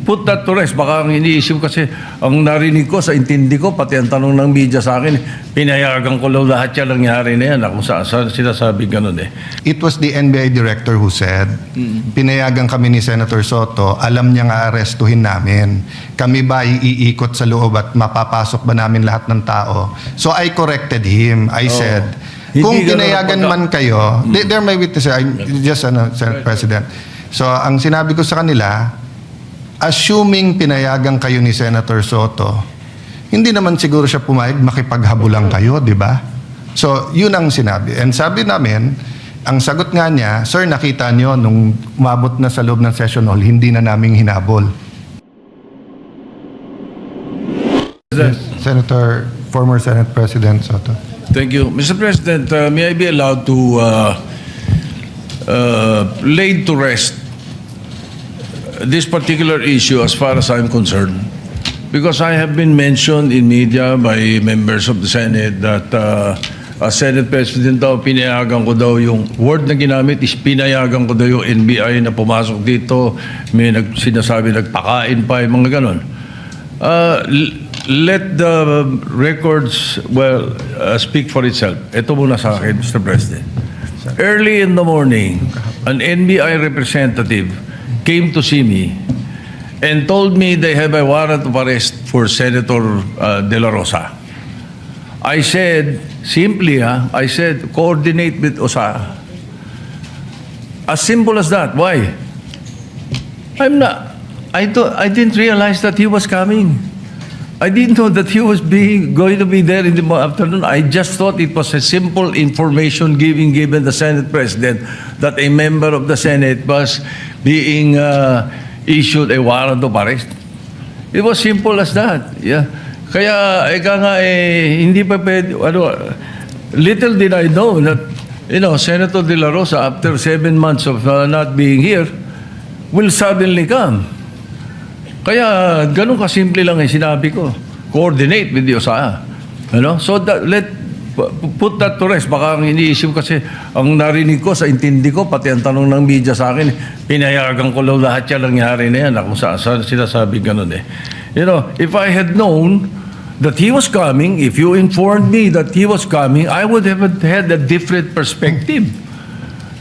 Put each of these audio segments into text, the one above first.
put that to rest. Baka ang iniisip kasi, ang narinig ko, sa intindi ko, pati ang tanong ng media sa akin, pinayagan ko lang lahat yan nangyari na yan. Kung saan sinasabi ganun eh. It was the NBI director who said, pinayagan kami ni Senator Soto, alam niya nga arestuhin namin. Kami ba iikot sa loob at mapapasok ba namin lahat ng tao? So I corrected him. I said, kung pinayagan man kayo, they're my witnesses, just Senate President. So ang sinabi ko sa kanila, assuming pinayagan kayo ni Senator Soto, hindi naman siguro siya pumayag makipaghabulan kayo, di ba? So yun ang sinabi. And sabi namin, ang sagot nga niya, sir, nakita niyo nung umabot na sa loob ng session hall, hindi na naming hinabol. Senator, former Senate President Soto. Thank you. Mr. President, may I be allowed to lay to rest this particular issue as far as I'm concerned? Because I have been mentioned in media by members of the Senate that as Senate President daw, pinayagan ko daw yung word na ginamit is pinayagan ko daw yung NBI na pumasok dito. May sinasabi nagpakain pa, yung mga ganon. Let the records, speak for itself. Ito muna sa akin, Mr. President. Early in the morning, an NBI representative came to see me and told me they have a warrant of arrest for Senator De La Rosa. I said, simply, I said, coordinate with OSA. As simple as that. Why? I didn't realize that he was coming. I didn't know that he was going to be there in the afternoon. I just thought it was a simple information given the Senate President that a member of the Senate was being issued a warrant of arrest. It was simple as that. Yeah. Kaya hindi pa pwede, little did I know that, Senator De La Rosa, after 7 months of not being here, will suddenly come. Kaya ganun kasimple lang yung sinabi ko. Coordinate with the OSA. So put that to rest. Baka ang iniisip kasi, ang narinig ko, sa intindi ko, pati ang tanong ng media sa akin, pinayagan ko lang lahat yan nangyari na yan. Kung saan sinasabi ganun eh. If I had known that he was coming, if you informed me that he was coming, I would have had a different perspective.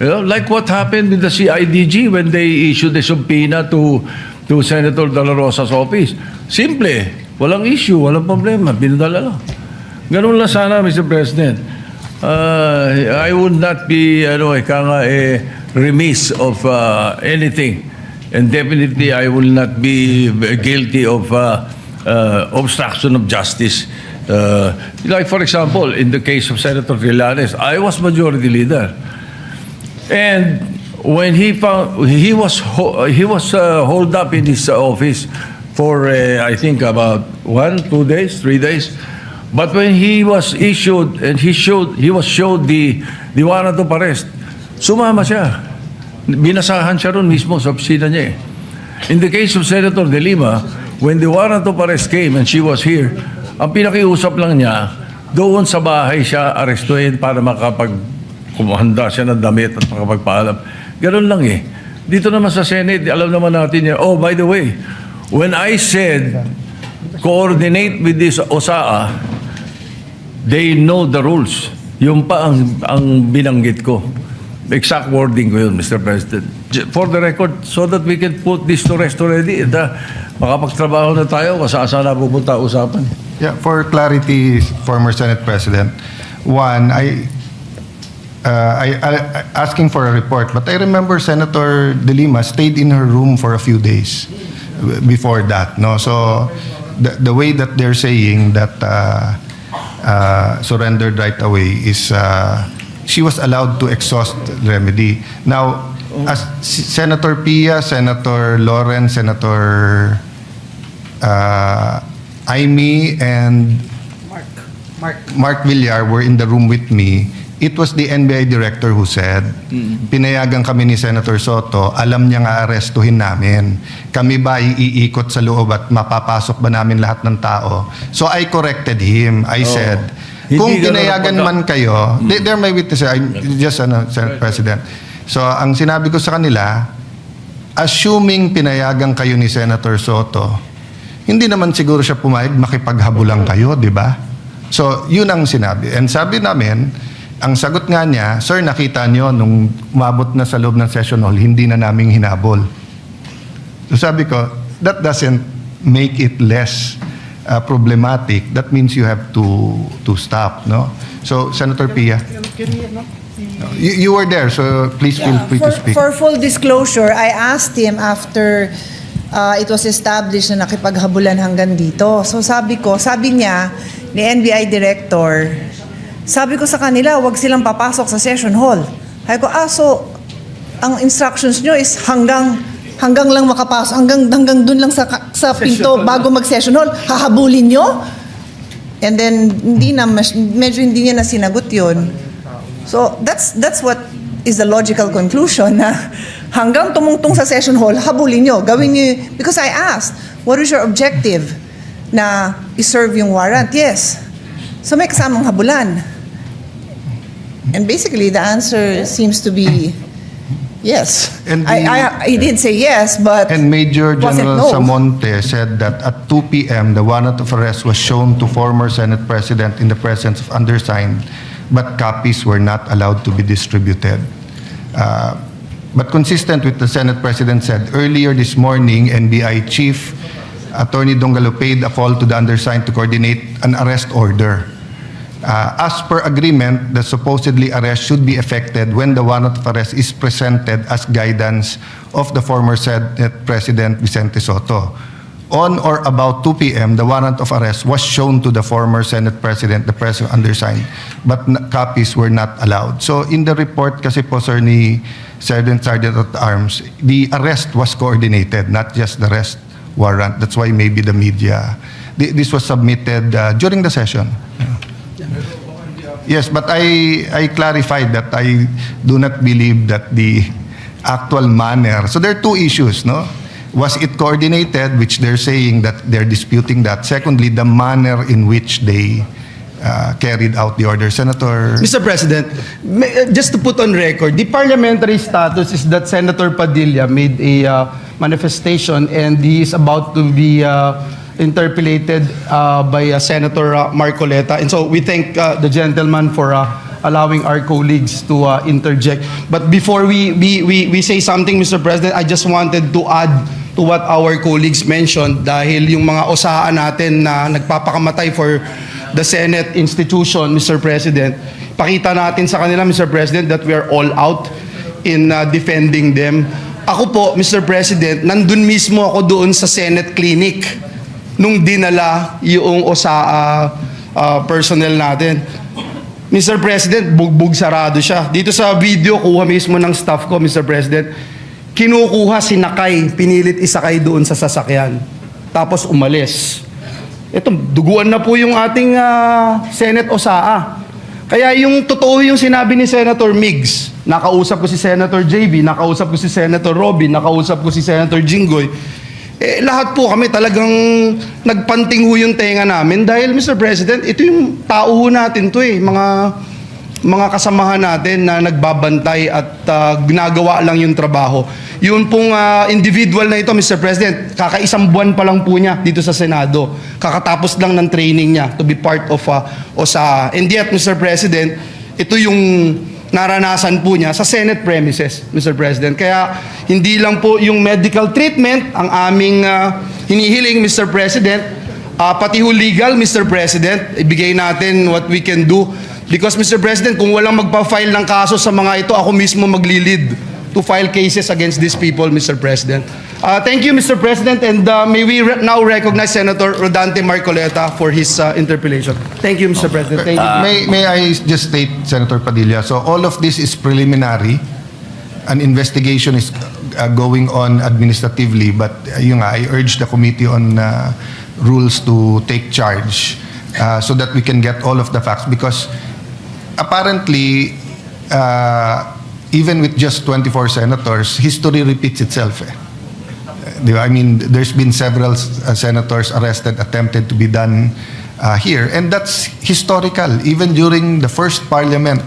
Like what happened with the CIDG when they issued a subpoena to Senator De La Rosa's office. Simple. Walang issue, walang problema. Pinadala lang. Ganun lang sana, Mr. President. I would not be remiss of anything. And definitely, I will not be guilty of obstruction of justice. Like, for example, in the case of Senator Trillanes, I was majority leader. And when he was holed up in his office for I think about 1, 2 days, 3 days. But when he was issued and he was showed the warrant of arrest, sumama siya. Binasahan siya ron mismo sa opisina niya. In the case of Senator De Lima, when the warrant of arrest came and she was here, ang pinakiusap lang niya, doon sa bahay siya arestuhin para kumahanda siya ng damit at makapagpaalam. Ganun lang eh. Dito naman sa Senate, alam naman natin yan. Oh, by the way, when I said coordinate with this OSA, they know the rules. Yung pa ang binanggit ko. Exact wording ko yun, Mr. President. For the record, so that we can put this to rest already. Makapagtrabaho na tayo, kasaan na pupunta usapan. Yeah, for clarity, former Senate President, one, I asking for a report, but I remember Senator De Lima stayed in her room for a few days before that. No, so the way that they're saying that surrendered right away is she was allowed to exhaust remedy. Now, as Senator Pia, Senator Lawrence, Senator Aimee, and Mark Villar were in the room with me. It was the NBI director who said, pinayagan kami ni Senator Soto, alam niya nga arestuhin namin. Kami ba iikot sa loob at mapapasok ba namin lahat ng tao? So I corrected him. I said, kung pinayagan man kayo, they're my witnesses, just Senate President. So ang sinabi ko sa kanila, assuming pinayagan kayo ni Senator Soto, hindi naman siguro siya pumayag makipaghabulan kayo, di ba? So, yun ang sinabi. And sabi namin, ang sagot nga niya, sir, nakita niyo nung umabot na sa loob ng session hall, hindi na naming hinabol. So sabi ko, that doesn't make it less problematic. That means you have to stop, no? So, Senator Pia, you were there, so please feel free to speak. For full disclosure, I asked him after it was established na nakipaghabulan hanggang dito. So sabi niya, ni NBI Director, sabi ko sa kanila, wag silang papasok sa session hall. Sabi ko, so ang instructions nyo is hanggang lang makapasok, hanggang dun lang sa pinto bago mag-session hall, hahabulin nyo? And then, medyo hindi niya na sinagot yun. So, that's what is the logical conclusion na hanggang tumungtong sa session hall, habulin nyo, gawin nyo, because I asked, what is your objective? Na i-serve yung warrant? Yes. So, may kasamang habulan. And basically, the answer seems to be yes. And he did say yes, but And Major wasn't General no. Samonte said that at 2 p.m., the warrant of arrest was shown to former Senate President in the presence of undersigned, but copies were not allowed to be distributed. But consistent with the Senate President said, earlier this morning, NBI Chief Attorney Dongalo paid a call to the undersigned to coordinate an arrest order. As per agreement, the supposedly arrest should be effected when the warrant of arrest is presented as guidance of the former Senate President Vicente Soto. On or about 2 p.m., the warrant of arrest was shown to the former Senate President, the President undersigned, but copies were not allowed. So in the report kasi po, sir, ni Sergeant at Arms, the arrest was coordinated, not just the arrest warrant. That's why maybe the media, this was submitted during the session. Yes, but I clarified that I do not believe that the actual manner. So there are two issues, no? Was it coordinated, which they're saying that they're disputing that. Secondly, the manner in which they carried out the order. Senator... Mr. President, just to put on record, the parliamentary status is that Senator Padilla made a manifestation and he is about to be interpellated by Senator Marcoleta. And so we thank the gentleman for allowing our colleagues to interject. But before we say something, Mr. President, I just wanted to add to what our colleagues mentioned dahil yung mga osahan natin na nagpapakamatay for the Senate institution, Mr. President, pakita natin sa kanila, Mr. President, that we are all out in defending them. Ako po, Mr. President, nandun mismo ako doon sa Senate Clinic nung dinala yung OSA personnel natin. Mr. President, bugbog sarado siya. Dito sa video, kuha mismo ng staff ko, Mr. President, kinukuha, sinakay, pinilit isakay doon sa sasakyan. Tapos umalis. Ito, duguan na po yung ating Senate OSA. Kaya yung totoo yung sinabi ni Senator Migs, nakausap ko si Senator JB, nakausap ko si Senator Robin, nakausap ko si Senator Jinggoy, lahat po kami talagang nagpanting ho yung tenga namin dahil, Mr. President, ito yung tao ho natin to mga kasamahan natin na nagbabantay at ginagawa lang yung trabaho. Yun pong individual na ito, Mr. President, kakaisang buwan pa lang po niya dito sa Senado. Kakatapos lang ng training niya to be part of OSA. And yet, Mr. President, ito yung naranasan po niya sa Senate premises, Mr. President. Kaya hindi lang po yung medical treatment ang aming hinihiling, Mr. President, pati ho legal, Mr. President, ibigay natin what we can do. Because, Mr. President, kung walang magpa-file ng kaso sa mga ito, ako mismo maglilid to file cases against these people, Mr. President. Thank you, Mr. President, and may we now recognize Senator Rodante Marcoleta for his interpellation. Thank you, Mr. President. Thank you. May I just state, Senator Padilla, so all of this is preliminary. An investigation is going on administratively, but yun nga, I urge the Committee on Rules to take charge so that we can get all of the facts, because apparently, even with just 24 senators, history repeats itself. I mean, there's been several senators arrested, attempted to be done here, and that's historical. Even during the first parliament,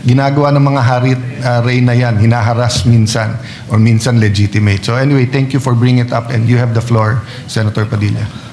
ginagawa ng mga harit reyna yan, hinaharas minsan or minsan legitimate. So anyway, thank you for bringing it up and you have the floor, Senator Padilla.